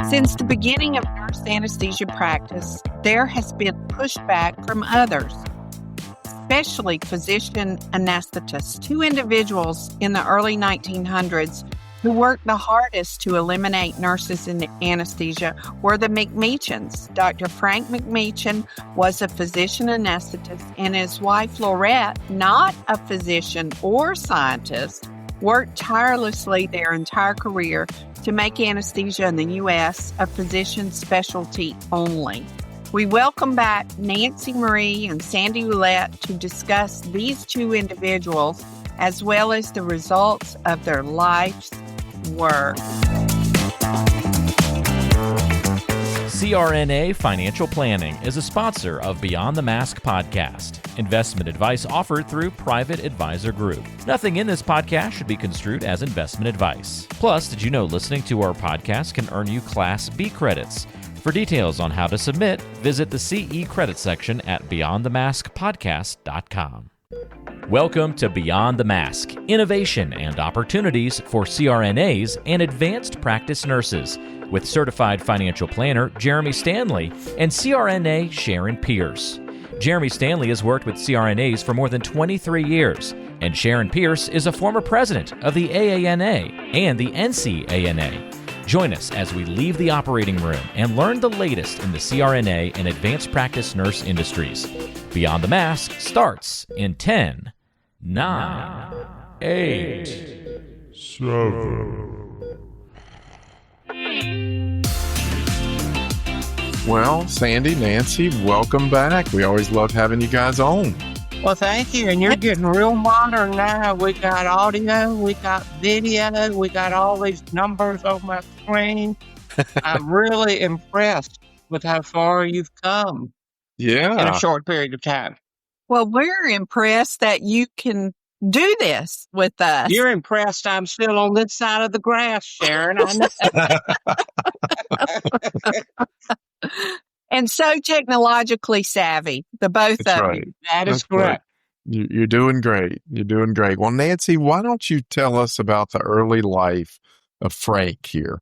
Since the beginning of nurse anesthesia practice, there has been pushback from others, especially physician anesthetists. Two individuals in the early 1900s who worked the hardest to eliminate nurses in anesthesia were the McMechans. Dr. Frank McMechan was a physician anesthetist, and his wife Laurette, not a physician or scientist, worked tirelessly their entire career to make anesthesia in the U.S. a physician specialty only. We welcome back Nancy Bruton-Maree and Sandy Ouellette to discuss these two individuals as well as the results of their life's work. CRNA Financial Planning is a sponsor of Beyond the Mask podcast. Investment advice offered through Private Advisor Group. Nothing in this podcast should be construed as investment advice. Plus, did you know listening to our podcast can earn you Class B credits? For details on how to submit, visit the CE credit section at beyondthemaskpodcast.com. Welcome to Beyond the Mask, innovation and opportunities for CRNAs and advanced practice nurses, with certified financial planner Jeremy Stanley and CRNA Sharon Pierce. Jeremy Stanley has worked with CRNAs for more than 23 years, and Sharon Pierce is a former president of the AANA and the NCANA. Join us as we leave the operating room and learn the latest in the CRNA and advanced practice nurse industries. Beyond the Mask starts in 10, 9, 8, 7. Well, Sandy, Nancy, welcome back. We always love having you guys on. Well, thank you. And you're getting real modern now. We got audio, we got video, we got all these numbers on my screen. I'm really impressed with how far you've come in a short period of time. Well, we're impressed that you can do this with us. You're impressed I'm still on this side of the grass, Sharon. I know. And so technologically savvy, the both That's of right. you. That is correct. You're doing great. You're doing great. Well, Nancy, why don't you tell us about the early life of Frank here?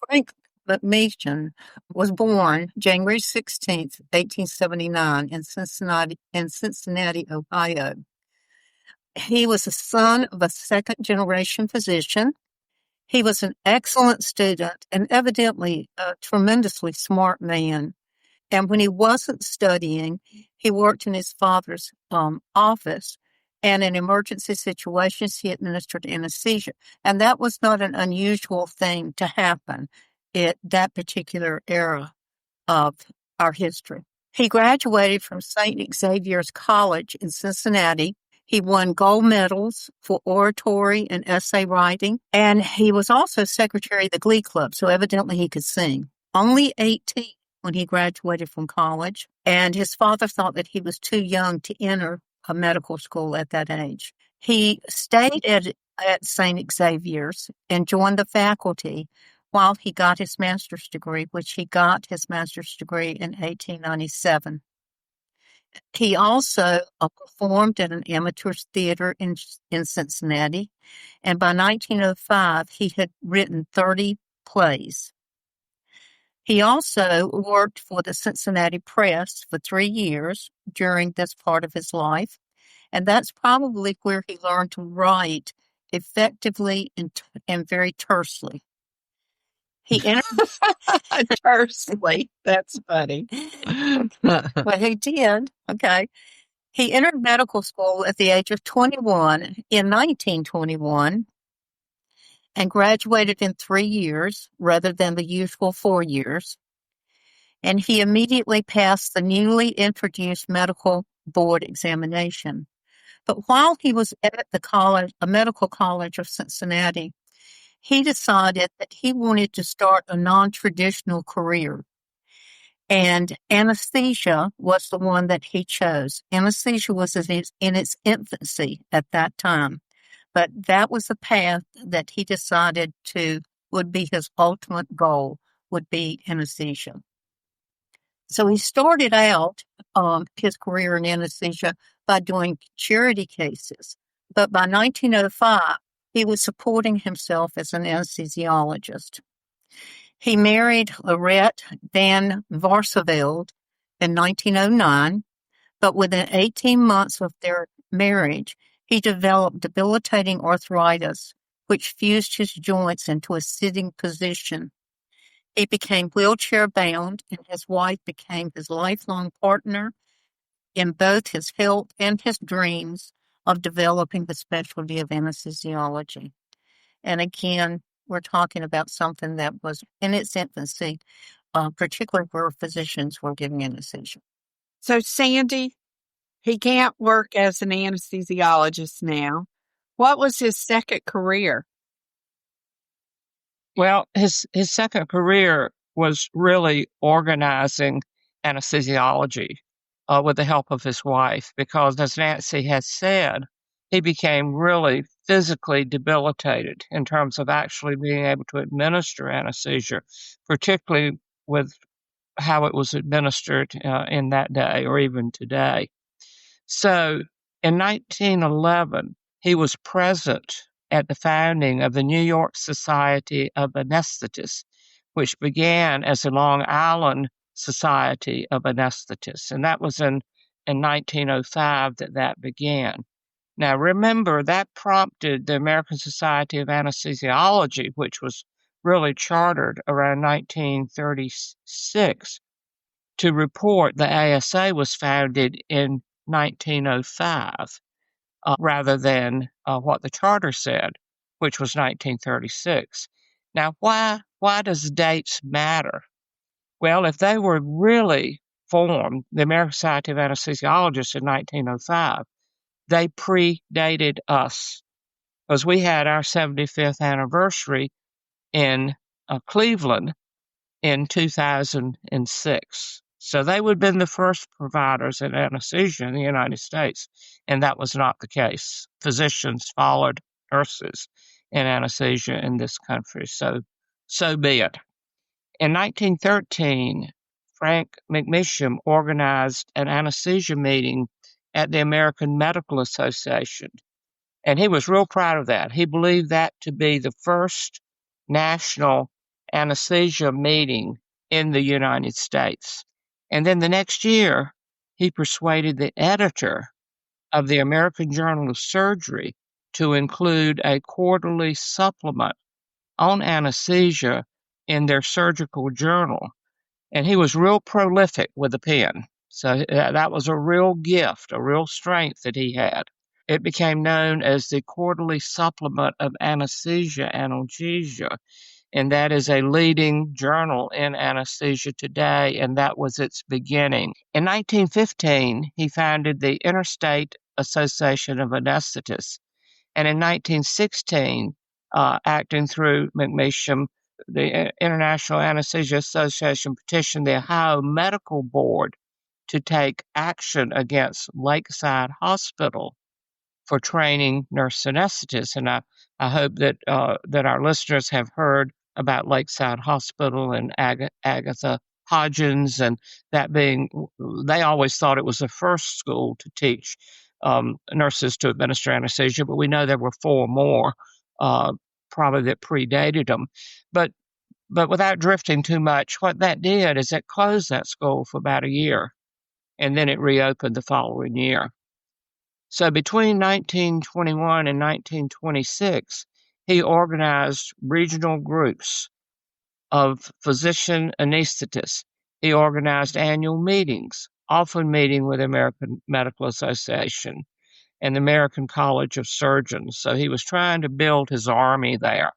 Frank McMechan was born January 16th, 1879 in Cincinnati, Ohio. He was the son of a second-generation physician. He was an excellent student and evidently a tremendously smart man. And when he wasn't studying, he worked in his father's office, and in emergency situations, he administered anesthesia. And that was not an unusual thing to happen at that particular era of our history. He graduated from St. Xavier's College in Cincinnati. He won gold medals for oratory and essay writing, and he was also secretary of the Glee Club, so evidently he could sing. Only 18 when he graduated from college, and his father thought that he was too young to enter a medical school at that age. He stayed at St. Xavier's and joined the faculty while he got his master's degree, which he got his master's degree in 1897. He also performed at an amateur theater in Cincinnati, and by 1905, he had written 30 plays. He also worked for the Cincinnati Press for 3 years during this part of his life, and that's probably where he learned to write effectively and very tersely. He entered Tersely. That's funny. Well, he did. Okay. He entered medical school at the age of 21 in 1921 and graduated in 3 years rather than the usual 4 years. And he immediately passed the newly introduced medical board examination. But while he was at the college, a medical college of Cincinnati, he decided that he wanted to start a non-traditional career. And anesthesia was the one that he chose. Anesthesia was in its infancy at that time. But that was the path that he decided would be his ultimate goal, would be anesthesia. So he started out his career in anesthesia by doing charity cases. But by 1905, he was supporting himself as an anesthesiologist. He married Laurette van Varseveld in 1909, but within 18 months of their marriage, he developed debilitating arthritis, which fused his joints into a sitting position. He became wheelchair-bound, and his wife became his lifelong partner in both his health and his dreams of developing the specialty of anesthesiology. And again, we're talking about something that was in its infancy, particularly where physicians were giving anesthesia. So, Sandy, he can't work as an anesthesiologist now. What was his second career? Well, his second career was really organizing anesthesiology with the help of his wife, because, as Nancy has said, he became really physically debilitated in terms of actually being able to administer anesthesia, particularly with how it was administered in that day or even today. So in 1911, he was present at the founding of the New York Society of Anesthetists, which began as the Long Island Society of Anesthetists. And that was in 1905 that began. Now, remember, that prompted the American Society of Anesthesiology, which was really chartered around 1936, to report the ASA was founded in 1905, rather than what the charter said, which was 1936. Now, why does dates matter? Well, if they were really formed, the American Society of Anesthesiologists, in 1905, they predated us, because we had our 75th anniversary in Cleveland in 2006. So they would have been the first providers in anesthesia in the United States, and that was not the case. Physicians followed nurses in anesthesia in this country, so be it. In 1913, Frank McMechan organized an anesthesia meeting at the American Medical Association, and he was real proud of that. He believed that to be the first national anesthesia meeting in the United States. And then the next year, he persuaded the editor of the American Journal of Surgery to include a quarterly supplement on anesthesia in their surgical journal. And he was real prolific with the pen. So that was a real gift, a real strength that he had. It became known as the Quarterly Supplement of Anesthesia Analgesia, and that is a leading journal in anesthesia today, and that was its beginning. In 1915, he founded the Interstate Association of Anesthetists, and in 1916, acting through McMechan, the International Anesthesia Association petitioned the Ohio Medical Board to take action against Lakeside Hospital for training nurse anesthetists. And I hope that our listeners have heard about Lakeside Hospital and Agatha Hodgins, and that being, they always thought it was the first school to teach nurses to administer anesthesia, but we know there were 4 more probably that predated them. But without drifting too much, what that did is it closed that school for about a year, and then it reopened the following year. So between 1921 and 1926, he organized regional groups of physician anesthetists. He organized annual meetings, often meeting with the American Medical Association and the American College of Surgeons. So he was trying to build his army there.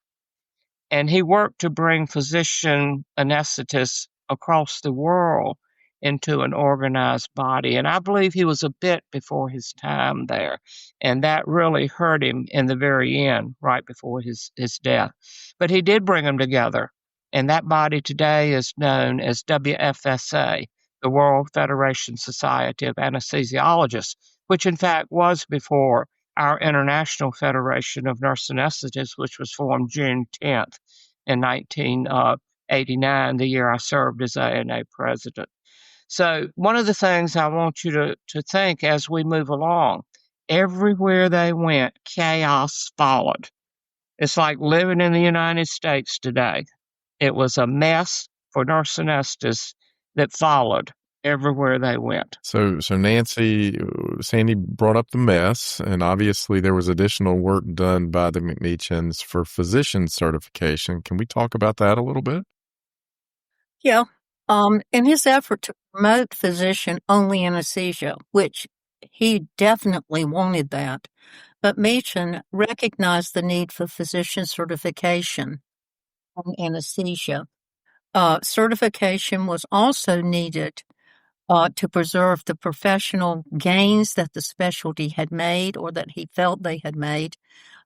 And he worked to bring physician anesthetists across the world into an organized body. And I believe he was a bit before his time there. And that really hurt him in the very end, right before his death. But he did bring them together. And that body today is known as WFSA, the World Federation Society of Anesthesiologists, which in fact was before our International Federation of Nurse Anesthetists, which was formed June 10th in 1989, the year I served as ANA president. So one of the things I want you to think as we move along, everywhere they went, chaos followed. It's like living in the United States today. It was a mess for nurse anesthetists that followed everywhere they went. So Sandy brought up the mess, and obviously there was additional work done by the McMechans for physician certification. Can we talk about that a little bit? Yeah. In his effort to promote physician-only anesthesia, which he definitely wanted that, but Machen recognized the need for physician certification on anesthesia. Certification was also needed to preserve the professional gains that the specialty had made or that he felt they had made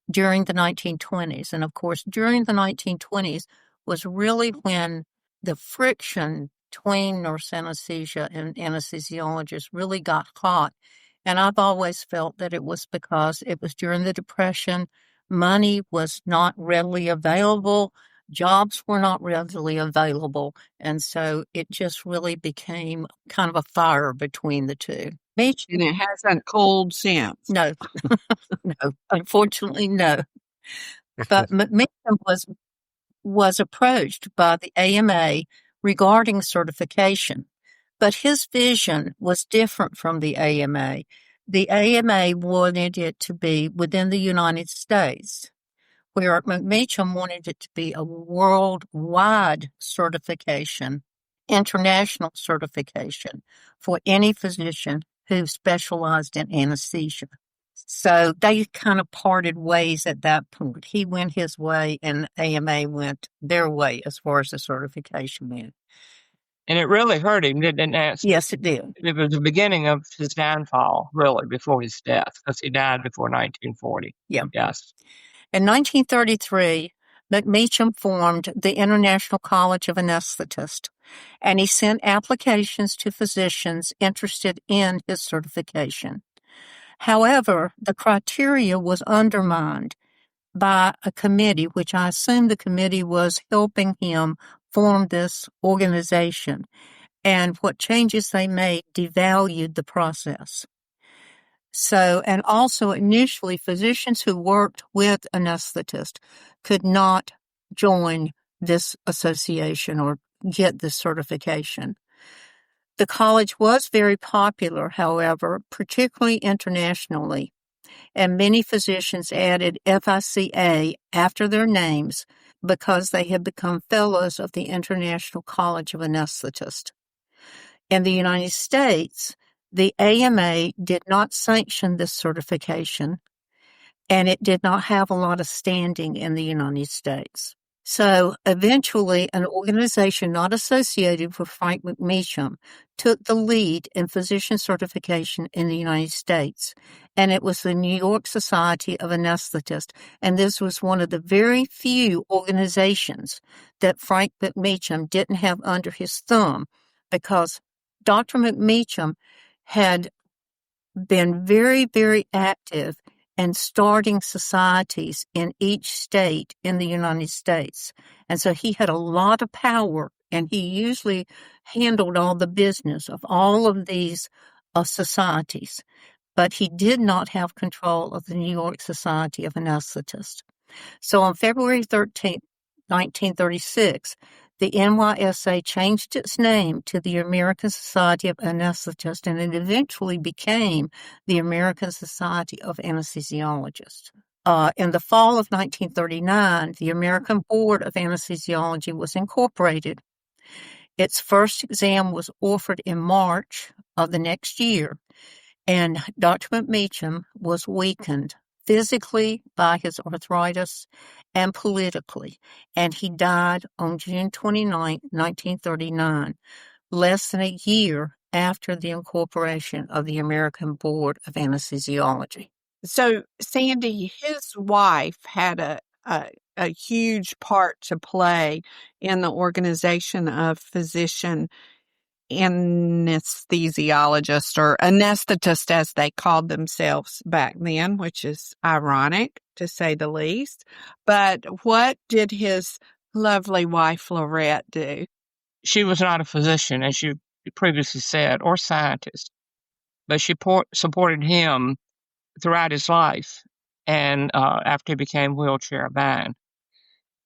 during the 1920s. And of course, during the 1920s was really when the friction between nurse anesthesia and anesthesiologists really got hot. And I've always felt that it was because it was during the Depression. Money was not readily available. Jobs were not readily available. And so it just really became kind of a fire between the two. And it hasn't cooled since. No, no, unfortunately, no. But McMechans was approached by the AMA regarding certification, but his vision was different from the AMA. The AMA wanted it to be within the United States, where McMechans wanted it to be a worldwide certification, international certification for any physician who specialized in anesthesia. So they kind of parted ways at that point. He went his way and AMA went their way as far as the certification went. And it really hurt him, didn't it, Nancy? Yes, it did. It was the beginning of his downfall, really, before his death, because he died before 1940. Yeah. Yes. In 1933, McMechans formed the International College of Anesthetists, and he sent applications to physicians interested in his certification. However, the criteria was undermined by a committee, which I assume the committee was helping him form this organization, and what changes they made devalued the process. So, and also initially, physicians who worked with anesthetists could not join this association or get this certification. The college was very popular, however, particularly internationally, and many physicians added FICA after their names because they had become fellows of the International College of Anesthetists. In the United States, the AMA did not sanction this certification, and it did not have a lot of standing in the United States. So eventually, an organization not associated with Frank McMechan took the lead in physician certification in the United States, and it was the New York Society of Anesthetists, and this was one of the very few organizations that Frank McMechan didn't have under his thumb, because Dr. McMechan had been very, very active and starting societies in each state in the United States. And so he had a lot of power, and he usually handled all the business of all of these societies. But he did not have control of the New York Society of Anesthetists. So on February 13th, 1936, the NYSA changed its name to the American Society of Anesthetists, and it eventually became the American Society of Anesthesiologists. In the fall of 1939, the American Board of Anesthesiology was incorporated. Its first exam was offered in March of the next year, and Dr. McMechan was weakened physically by his arthritis and politically, and he died on June 29, 1939, less than a year after the incorporation of the American Board of Anesthesiology. So, Sandy, his wife had a huge part to play in the organization of physician anesthesiologists, or anesthetists as they called themselves back then, which is ironic to say the least. But what did his lovely wife Laurette do? She was not a physician, as you previously said, or scientist, but she supported him throughout his life and after he became wheelchair bound.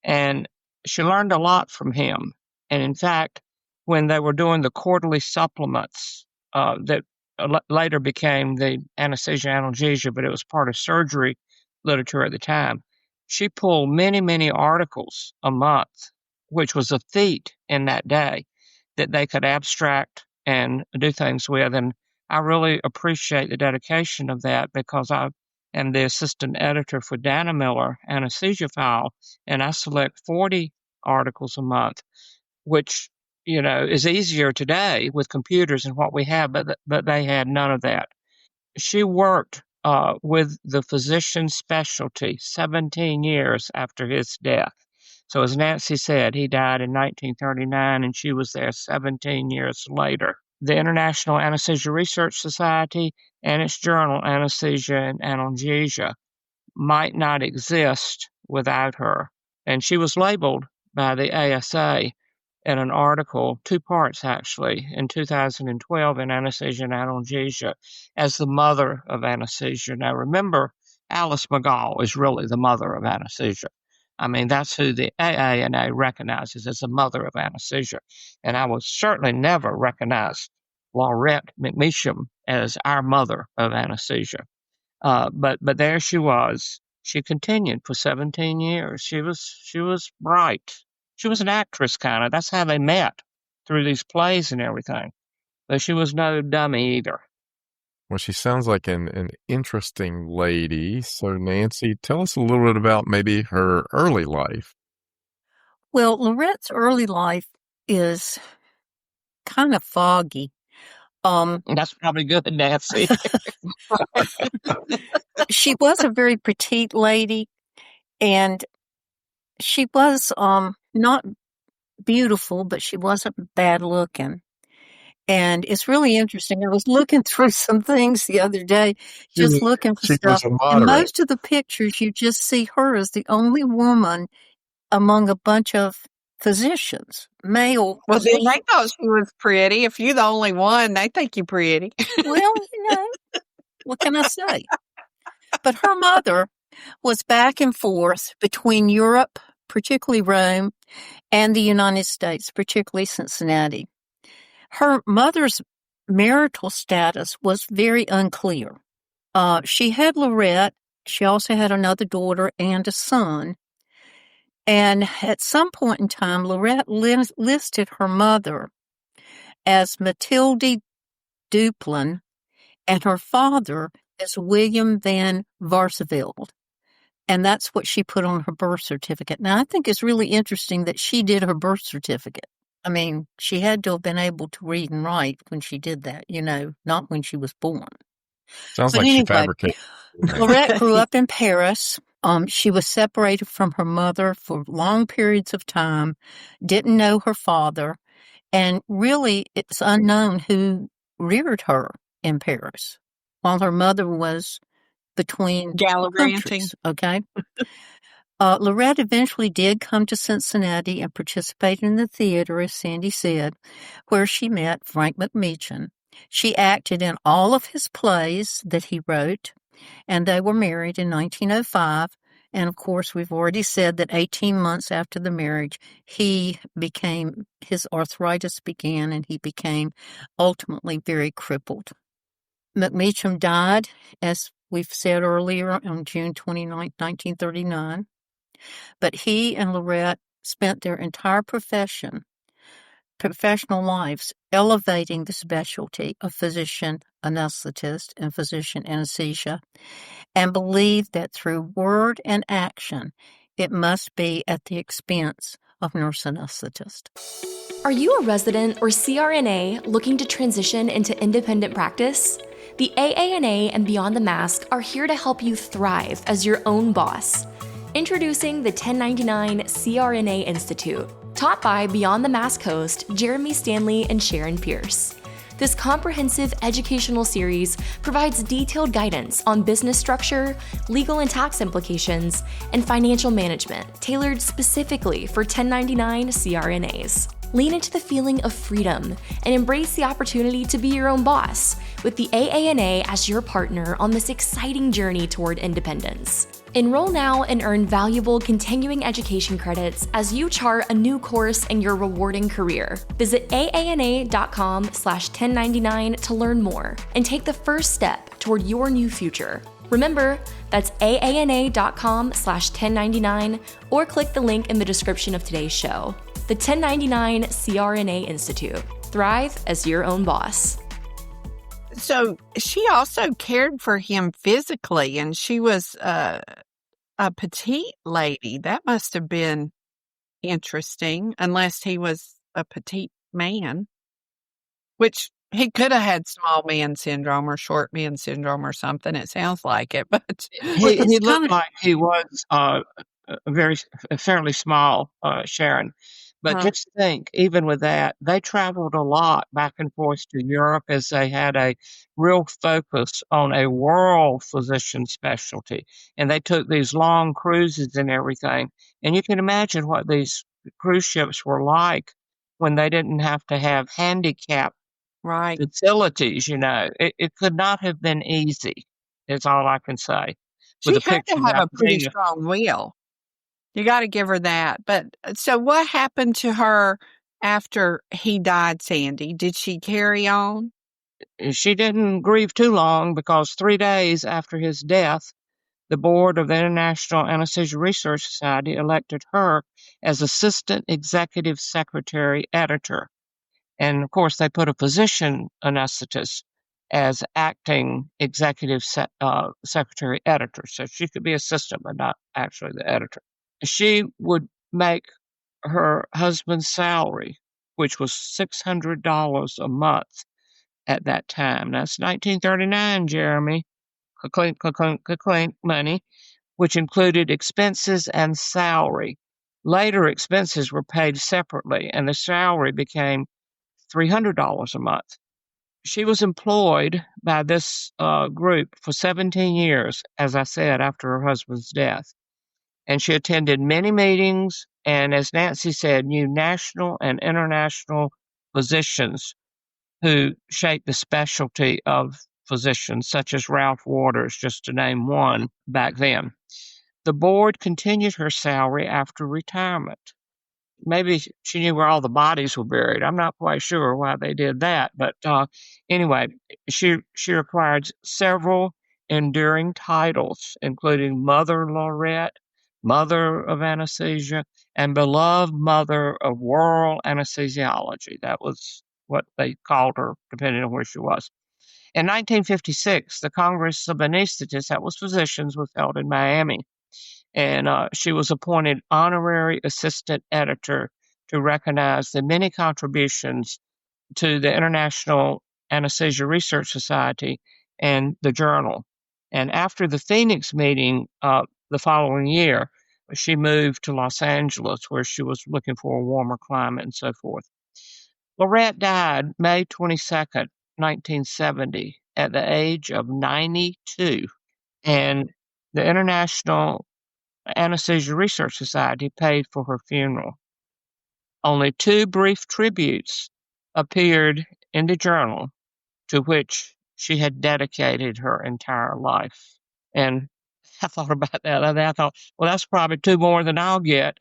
And she learned a lot from him. And in fact, when they were doing the quarterly supplements that later became the anesthesia analgesia, but it was part of surgery literature at the time, she pulled many, many articles a month, which was a feat in that day that they could abstract and do things with. And I really appreciate the dedication of that, because I am the assistant editor for Dana Miller Anesthesia File, and I select 40 articles a month, which, is easier today with computers and what we have, but they had none of that. She worked with the physician specialty 17 years after his death. So as Nancy said, he died in 1939, and she was there 17 years later. The International Anesthesia Research Society and its journal, Anesthesia and Analgesia, might not exist without her. And she was labeled by the ASA in an article, 2 parts actually, in 2012 in Anesthesia and Analgesia, as the mother of anesthesia. Now remember, Alice McGall is really the mother of anesthesia. I mean, that's who the AANA recognizes as the mother of anesthesia. And I would certainly never recognize Laurette McMechan as our mother of anesthesia. But there she was. She continued for 17 years. She was bright. She was an actress, kind of. That's how they met, through these plays and everything. But she was no dummy either. Well, she sounds like an interesting lady. So, Nancy, tell us a little bit about maybe her early life. Well, Laurette's early life is kind of foggy. That's probably good, Nancy. She was a very petite lady, and she was not beautiful, but she wasn't bad looking. And it's really interesting. I was looking through some things the other day, just looking for stuff. And most of the pictures, you just see her as the only woman among a bunch of physicians, male. Well, then they thought she was pretty. If you're the only one, they think you're pretty. Well, what can I say? But her mother was back and forth between Europe, particularly Rome, and the United States, particularly Cincinnati. Her mother's marital status was very unclear. She had Laurette. She also had another daughter and a son. And at some point in time, Laurette listed her mother as Mathilde Duplin and her father as William van Varsveld. And that's what she put on her birth certificate. Now, I think it's really interesting that she did her birth certificate. I mean, she had to have been able to read and write when she did that, not when she was born. Sounds like she fabricated. Laurette grew up in Paris. She was separated from her mother for long periods of time, didn't know her father, and really it's unknown who reared her in Paris while her mother was between gallivanting. Okay. Laurette eventually did come to Cincinnati and participated in the theater, as Sandy said, where she met Frank McMechan. She acted in all of his plays that he wrote, and they were married in 1905. And of course, we've already said that 18 months after the marriage, his arthritis began, and he became ultimately very crippled. McMechan died, as we've said earlier, on June 29, 1939. But he and Laurette spent their entire professional lives elevating the specialty of physician anesthetist and physician anesthesia, and believed that through word and action, it must be at the expense of nurse anesthetist. Are you a resident or CRNA looking to transition into independent practice? The AANA and Beyond the Mask are here to help you thrive as your own boss. Introducing the 1099 CRNA Institute, taught by Beyond the Mask host Jeremy Stanley and Sharon Pierce. This comprehensive educational series provides detailed guidance on business structure, legal and tax implications, and financial management tailored specifically for 1099 CRNAs. Lean into the feeling of freedom and embrace the opportunity to be your own boss with the AANA as your partner on this exciting journey toward independence. Enroll now and earn valuable continuing education credits as you chart a new course in your rewarding career. Visit aana.com/1099 to learn more and take the first step toward your new future. Remember, that's aana.com/1099 or click the link in the description of today's show. The 1099 CRNA Institute. Thrive as your own boss. So she also cared for him physically, and she was a petite lady. That must have been interesting, unless he was a petite man, which he could have had small man syndrome or short man syndrome or something. It sounds like it, but He looked like he was fairly small, Sharon. But just think, even with that, they traveled a lot back and forth to Europe as they had a real focus on a world physician specialty. And they took these long cruises and everything. And you can imagine what these cruise ships were like when they didn't have to have handicap right. facilities, It could not have been easy, is all I can say. She had to have a pretty strong will. You got to give her that. But so what happened to her after he died, Sandy? Did she carry on? She didn't grieve too long because 3 days after his death, the board of the International Anesthesia Research Society elected her as Assistant Executive Secretary Editor. And of course, they put a physician anesthetist as acting executive secretary editor. So she could be assistant, but not actually the editor. She would make her husband's salary, which was $600 a month at that time. That's 1939, Jeremy. Clink, clink, clink, money, which included expenses and salary. Later, expenses were paid separately, and the salary became $300 a month. She was employed by this group for 17 years, as I said, after her husband's death. And she attended many meetings and, as Nancy said, knew national and international physicians who shaped the specialty of physicians, such as Ralph Waters, just to name one back then. The board continued her salary after retirement. Maybe she knew where all the bodies were buried. I'm not quite sure why they did that. But anyway, she acquired several enduring titles, including Mother Laurette, Mother of Anesthesia, and Beloved Mother of World Anesthesiology. That was what they called her, depending on where she was. In 1956, the Congress of Anesthetists, that was physicians, was held in Miami. And she was appointed honorary assistant editor to recognize the many contributions to the International Anesthesia Research Society and the journal. And after the Phoenix meeting the following year, she moved to Los Angeles, where she was looking for a warmer climate and so forth. Laurette died May 22nd, 1970, at the age of 92. And the International Anesthesia Research Society paid for her funeral. Only 2 brief tributes appeared in the journal to which she had dedicated her entire life. And I thought about that. And I thought, well, that's probably 2 more than I'll get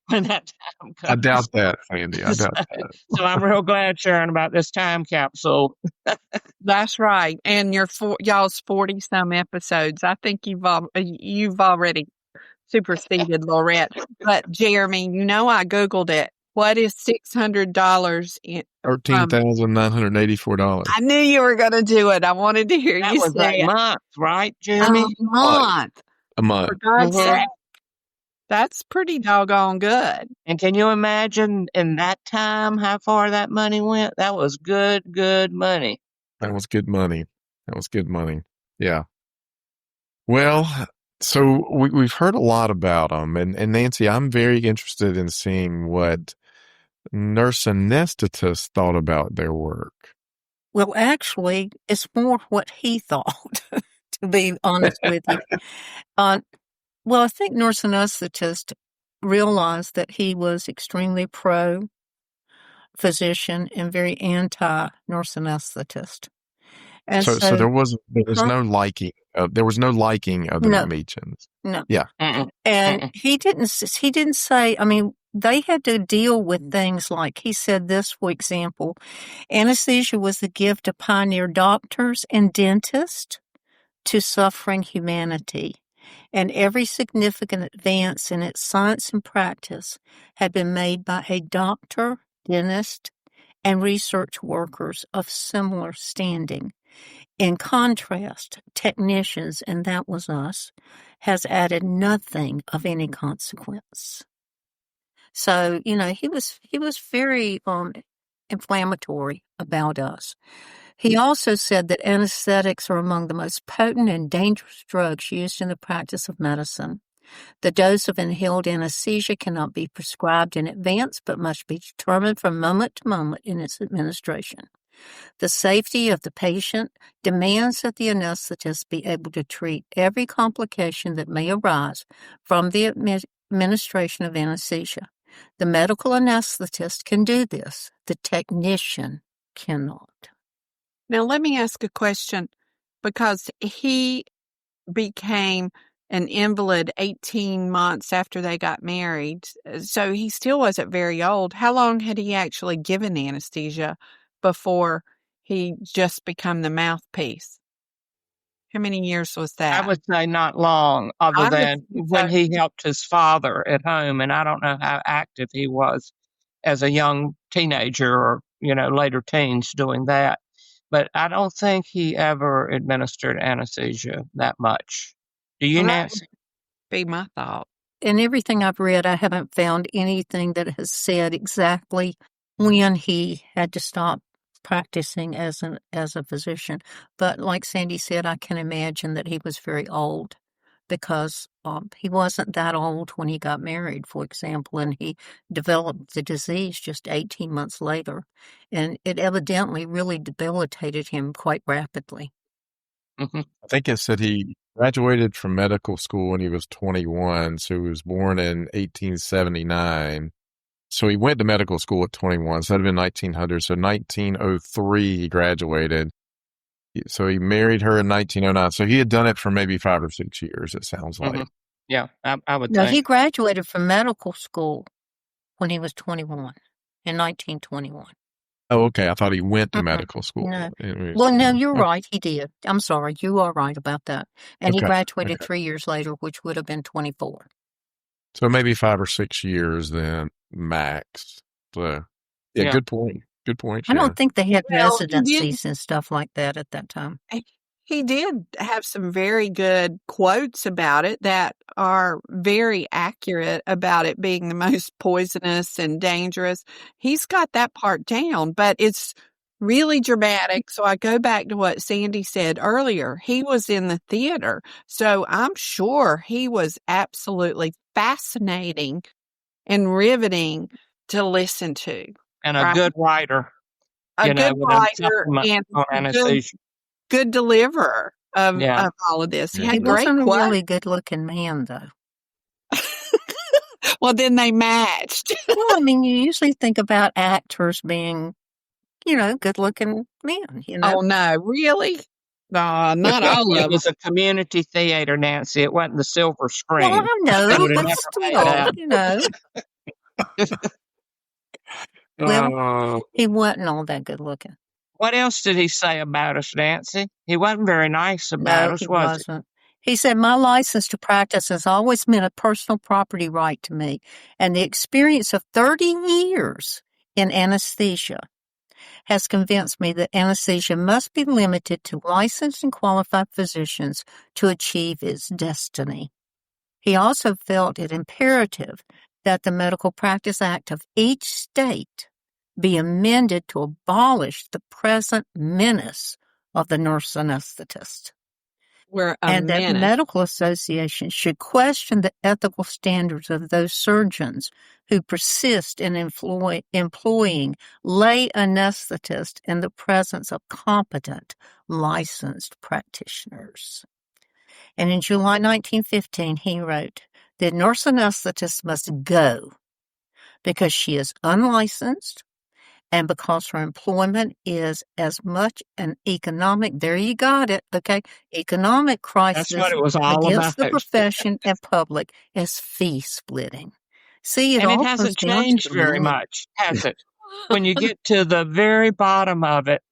when that time comes. I doubt that, Sandy. I doubt that. So I'm real glad, Sharon, about this time capsule. That's right. And y'all's 40-some episodes. I think you've already superseded Laurette. But Jeremy, I Googled it. What is $600 in $13,984? I knew you were going to do it. I wanted to hear you say it. That was a month, right, Jeremy? A month. A month. For God's sake. That's pretty doggone good. And can you imagine in that time how far that money went? That was good money. That was good money. Yeah. Well, so we've heard a lot about them. And Nancy, I'm very interested in seeing what nurse anesthetists thought about their work. Well, actually, it's more what he thought, to be honest with you. Well, I think nurse anesthetists realized that he was extremely pro physician and very anti-nurse anesthetist. And So there was no liking. There was no liking of the No. McMechans. No. Yeah. And he didn't say, I mean, they had to deal with things like, he said this, for example, anesthesia was the gift of pioneer doctors and dentists to suffering humanity, and every significant advance in its science and practice had been made by a doctor, dentist, and research workers of similar standing. In contrast, technicians, and that was us, has added nothing of any consequence. So, he was very inflammatory about us. He also said that anesthetics are among the most potent and dangerous drugs used in the practice of medicine. The dose of inhaled anesthesia cannot be prescribed in advance, but must be determined from moment to moment in its administration. The safety of the patient demands that the anesthetist be able to treat every complication that may arise from the administration of anesthesia. The medical anesthetist can do this. The technician cannot. Now, let me ask a question, because he became an invalid 18 months after they got married, so he still wasn't very old. How long had he actually given anesthesia before he just became the mouthpiece? How many years was that? I would say not long, other than when he helped his father at home, and I don't know how active he was as a young teenager or, later teens doing that. But I don't think he ever administered anesthesia that much. Do you, Nancy? Be my thought. In everything I've read, I haven't found anything that has said exactly when he had to stop practicing as a physician. But like Sandy said, I can imagine that he was very old, because he wasn't that old when he got married, for example, and he developed the disease just 18 months later, and it evidently really debilitated him quite rapidly. I think it said he graduated from medical school when he was 21, so he was born in 1879. So he went to medical school at 21, so that would have been 1900. So 1903 he graduated. So he married her in 1909. So he had done it for maybe 5 or 6 years, it sounds like. Yeah, I would No, think. he graduated from medical school when he was 21, in 1921. Oh, okay. I thought he went to medical school. No. Well, no, you're right. He did. I'm sorry. You are right about that. And he graduated 3 years later, which would have been 24. So maybe 5 or 6 years then, max. So, yeah, good point. Good point. I don't think they had residencies and stuff like that at that time. He did have some very good quotes about it that are very accurate about it being the most poisonous and dangerous. He's got that part down, but it's really dramatic. So I go back to what Sandy said earlier. He was in the theater, so I'm sure he was absolutely fascinating and riveting to listen to. And a good writer. A good writer and good deliverer of all of this. He had great wasn't a really good-looking man, though. Well, then they matched. Well, I mean, you usually think about actors being, good-looking men. Oh, no, really? No, not all of them. It was a community theater, Nancy. It wasn't the silver screen. Well, I know, but still, Well, he wasn't all that good-looking. What else did he say about us, Nancy? He wasn't very nice about us, was he? He said, "My license to practice has always meant a personal property right to me, and the experience of 30 years in anesthesia has convinced me that anesthesia must be limited to licensed and qualified physicians to achieve its destiny." He also felt it imperative that the Medical Practice Act of each state be amended to abolish the present menace of the nurse anesthetist. And that medical associations should question the ethical standards of those surgeons who persist in employing lay anesthetists in the presence of competent, licensed practitioners. And in July 1915, he wrote, "The nurse anesthetist must go because she is unlicensed And because her employment is as much an economic, there you got it, okay, economic That's crisis what it was all against the about. profession and public as fee splitting. See, it And it all comes hasn't down to changed the very money. much, has it? When you get to the very bottom of it,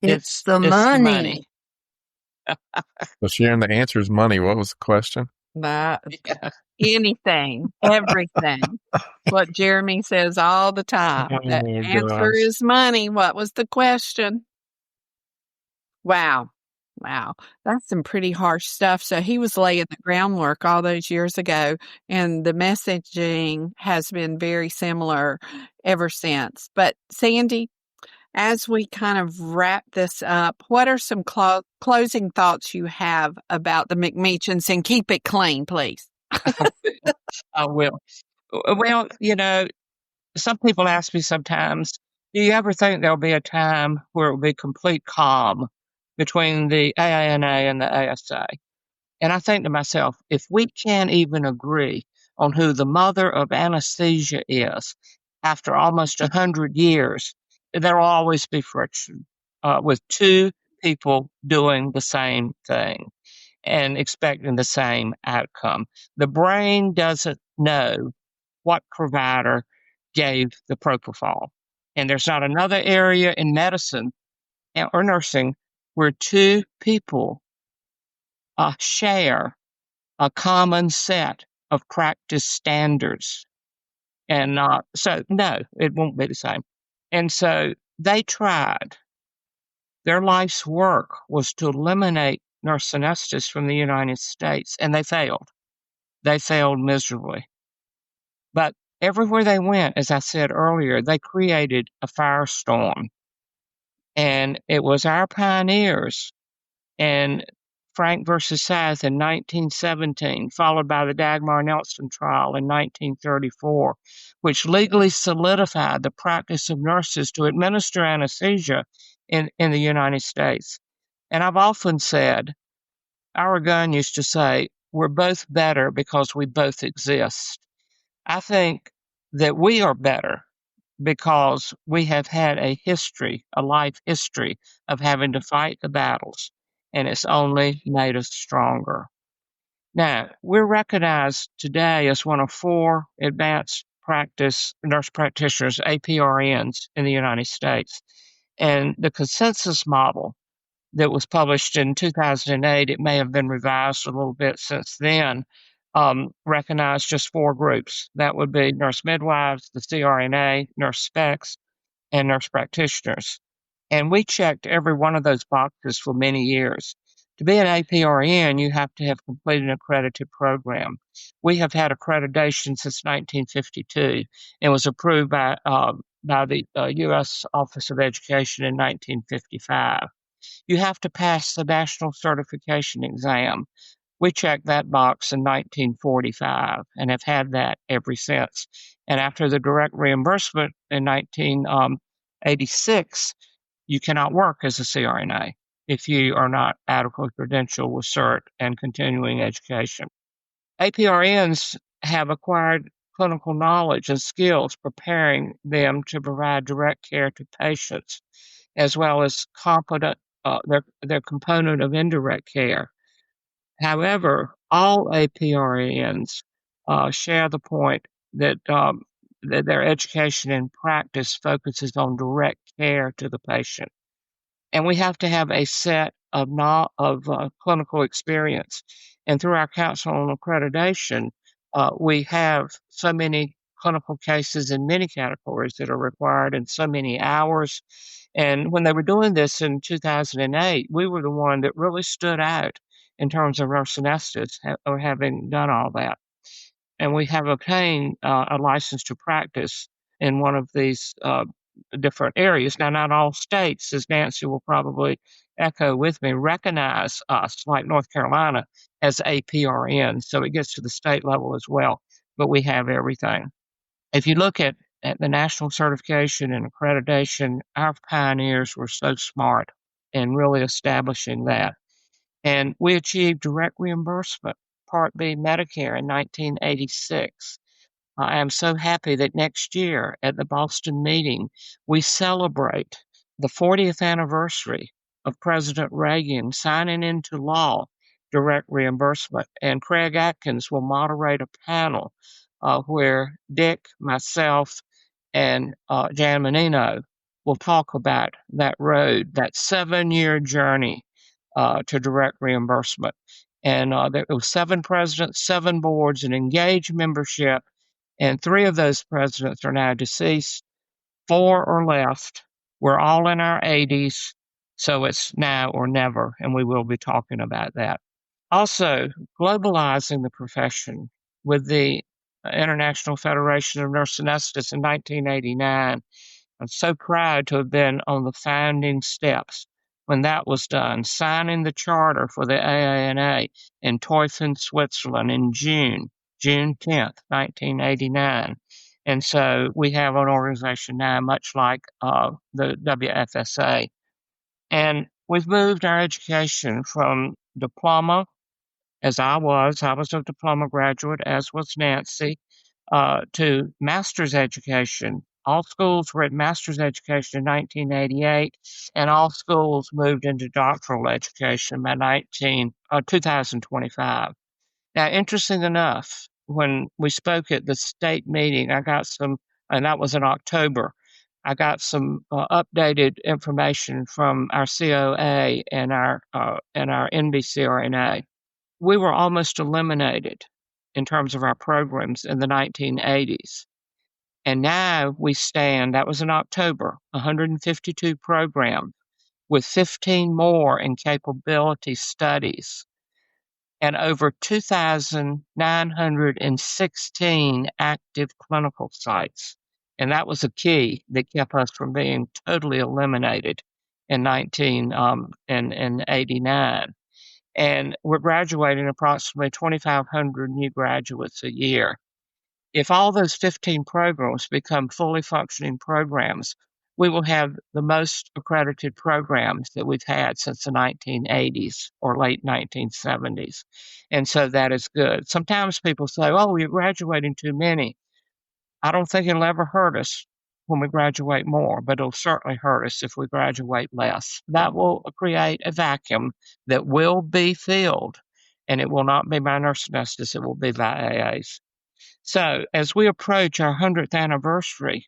It's the the money. money. So Sharon, the answer is money. What was the question? But Yeah. anything, everything. What Jeremy says all the time. The Oh, answer gosh. is money. What was the question? Wow. Wow. That's some pretty harsh stuff. So he was laying the groundwork all those years ago, and the messaging has been very similar ever since. But Sandy, as we kind of wrap this up, what are some closing thoughts you have about the McMechans? And keep it clean, please. I will. Well, some people ask me sometimes, do you ever think there'll be a time where it will be complete calm between the AANA and the ASA? And I think to myself, if we can't even agree on who the mother of anesthesia is after almost 100 years, there will always be friction with two people doing the same thing and expecting the same outcome. The brain doesn't know what provider gave the propofol. And there's not another area in medicine or nursing where two people share a common set of practice standards. And so, no, it won't be the same. And so they tried. Their life's work was to eliminate nurse anesthetists from the United States, and they failed. They failed miserably. But everywhere they went, as I said earlier, they created a firestorm. And it was our pioneers and Frank versus South in 1917, followed by the Dagmar Nelson trial in 1934, which legally solidified the practice of nurses to administer anesthesia in the United States. And I've often said, our gun used to say, we're both better because we both exist. I think that we are better because we have had a history, a life history of having to fight the battles, and it's only made us stronger. Now, we're recognized today as one of 4 advanced practice nurse practitioners, APRNs, in the United States. And the consensus model that was published in 2008, it may have been revised a little bit since then, recognized just 4 groups. That would be nurse midwives, the CRNA, nurse specs, and nurse practitioners. And we checked every one of those boxes for many years. To be an APRN, you have to have completed an accredited program. We have had accreditation since 1952 and was approved by the U.S. Office of Education in 1955. You have to pass the national certification exam. We checked that box in 1945 and have had that ever since. And after the direct reimbursement in 1986, you cannot work as a CRNA if you are not adequately credentialed with CERT and continuing education. APRNs have acquired clinical knowledge and skills preparing them to provide direct care to patients, as well as their component of indirect care. However, all APRNs share the point that that their education and practice focuses on direct care to the patient. And we have to have a set of clinical experience. And through our Council on Accreditation, we have so many clinical cases in many categories that are required and so many hours. And when they were doing this in 2008, we were the one that really stood out in terms of nurse anesthetists or having done all that. And we have obtained a license to practice in one of these different areas. Now, not all states, as Nancy will probably echo with me, recognize us, like North Carolina, as APRN. So it gets to the state level as well, but we have everything. If you look at the national certification and accreditation, our pioneers were so smart in really establishing that. And we achieved direct reimbursement, Part B Medicare, in 1986. I am so happy that next year at the Boston meeting, we celebrate the 40th anniversary of President Reagan signing into law direct reimbursement. And Craig Atkins will moderate a panel where Dick, myself, and Jan Menino will talk about that road, that 7-year journey to direct reimbursement. And there was 7 presidents, 7 boards, an engaged membership, and 3 of those presidents are now deceased. 4 are left. We're all in our 80s, so it's now or never, and we will be talking about that. Also, globalizing the profession with the International Federation of Nurse Anesthetists in 1989. I'm so proud to have been on the founding steps when that was done, signing the charter for the AANA in Teufen, Switzerland in June 10th, 1989. And so we have an organization now much like the WFSA. And we've moved our education from diploma, as I was a diploma graduate, as was Nancy, to master's education. All schools were at master's education in 1988, and all schools moved into doctoral education by 2025. Now, interesting enough, when we spoke at the state meeting, I got some, and that was in October, I got some updated information from our COA and our NBCRNA. We were almost eliminated in terms of our programs in the 1980s. And now we stand, that was in October, 152 programs with 15 more in capability studies and over 2,916 active clinical sites. And that was a key that kept us from being totally eliminated in 1989. And we're graduating approximately 2,500 new graduates a year. If all those 15 programs become fully functioning programs, we will have the most accredited programs that we've had since the 1980s or late 1970s. And so that is good. Sometimes people say, oh, you're graduating too many. I don't think it'll ever hurt us when we graduate more, but it'll certainly hurt us if we graduate less. That will create a vacuum that will be filled, and it will not be by nurse anesthetists, it will be by AAs. So as we approach our 100th anniversary,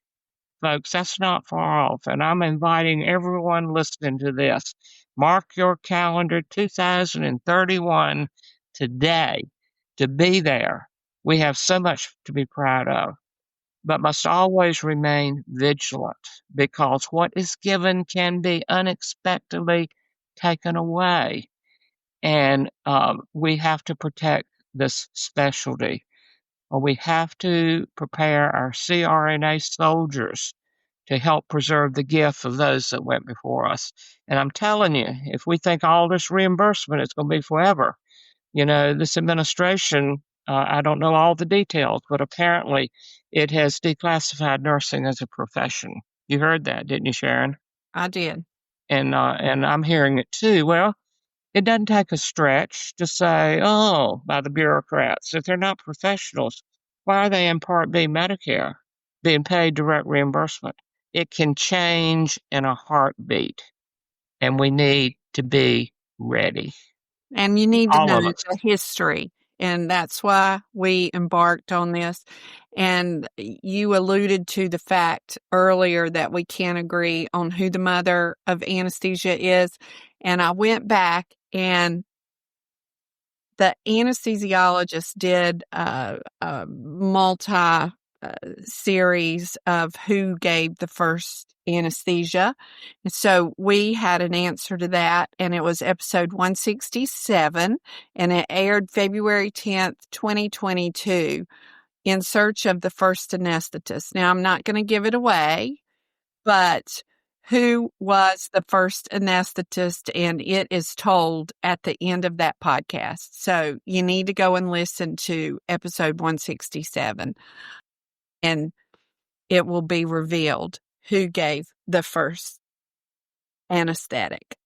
folks, that's not far off, and I'm inviting everyone listening to this, mark your calendar 2031 today to be there. We have so much to be proud of, but must always remain vigilant, because what is given can be unexpectedly taken away, and we have to protect this specialty. We have to prepare our CRNA soldiers to help preserve the gift of those that went before us. And I'm telling you, if we think all this reimbursement is going to be forever, this administration, I don't know all the details, but apparently it has declassified nursing as a profession. You heard that, didn't you, Sharon? I did. And I'm hearing it too. Well, it doesn't take a stretch to say, oh, by the bureaucrats, if they're not professionals, why are they in Part B Medicare being paid direct reimbursement? It can change in a heartbeat, and we need to be ready. And you need to All know of us. the history, and that's why we embarked on this. And you alluded to the fact earlier that we can't agree on who the mother of anesthesia is. And I went back, and the anesthesiologist did a multi-series of who gave the first anesthesia. And so we had an answer to that, and it was episode 167, and it aired February 10th, 2022, In Search of the First Anesthetist. Now, I'm not going to give it away, but who was the first anesthetist, and it is told at the end of that podcast. So you need to go and listen to episode 167, and it will be revealed who gave the first anesthetic.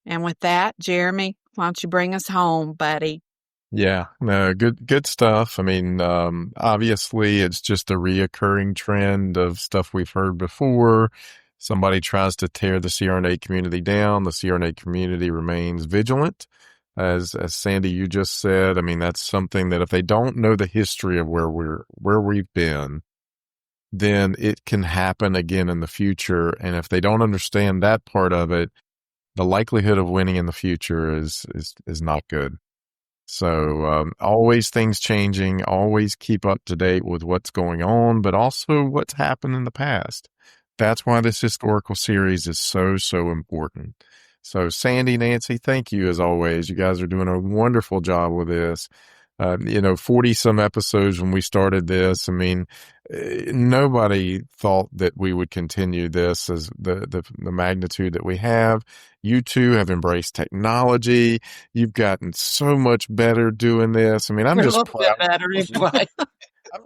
And with that, Jeremy, why don't you bring us home, buddy? Yeah, no, good stuff. I mean, obviously it's just a reoccurring trend of stuff we've heard before. Somebody tries to tear the CRNA community down. The CRNA community remains vigilant. As Sandy, you just said, I mean, that's something that if they don't know the history of where we've been, then it can happen again in the future. And if they don't understand that part of it, the likelihood of winning in the future is not good. So, always things changing, always keep up to date with what's going on, but also what's happened in the past. That's why this historical series is so important. So, Sandy, Nancy, thank you as always. You guys are doing a wonderful job with this. 40 some episodes when we started this. I mean, nobody thought that we would continue this as the magnitude that we have. You two have embraced technology. You've gotten so much better doing this. I mean, I'm just proud. Better anyway.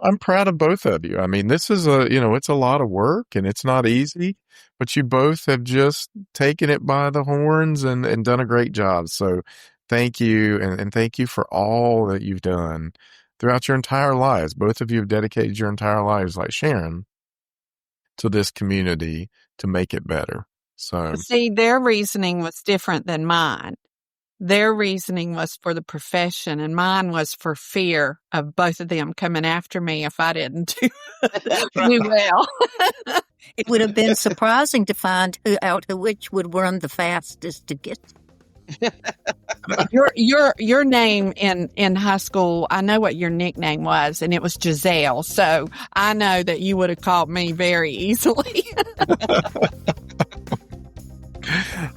I'm proud of both of you. I mean, this is it's a lot of work and it's not easy, but you both have just taken it by the horns and done a great job. So thank you. And thank you for all that you've done throughout your entire lives. Both of you have dedicated your entire lives, like Sharon, to this community to make it better. So see, their reasoning was different than mine. Their reasoning was for the profession, and mine was for fear of both of them coming after me if I didn't do well. It would have been surprising to find out which would run the fastest to get. Your name in high school, I know what your nickname was, and it was Giselle. So I know that you would have called me very easily.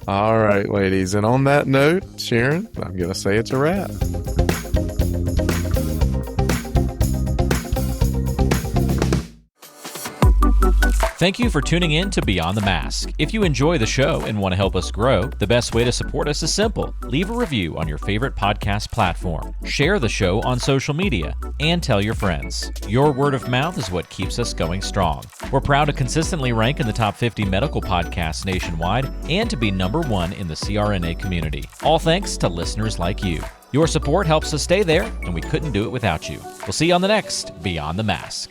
All right, ladies. And on that note, Sharon, I'm going to say it's a wrap. Thank you for tuning in to Beyond the Mask. If you enjoy the show and want to help us grow, the best way to support us is simple. Leave a review on your favorite podcast platform, share the show on social media, and tell your friends. Your word of mouth is what keeps us going strong. We're proud to consistently rank in the top 50 medical podcasts nationwide and to be #1 in the CRNA community. All thanks to listeners like you. Your support helps us stay there, and we couldn't do it without you. We'll see you on the next Beyond the Mask.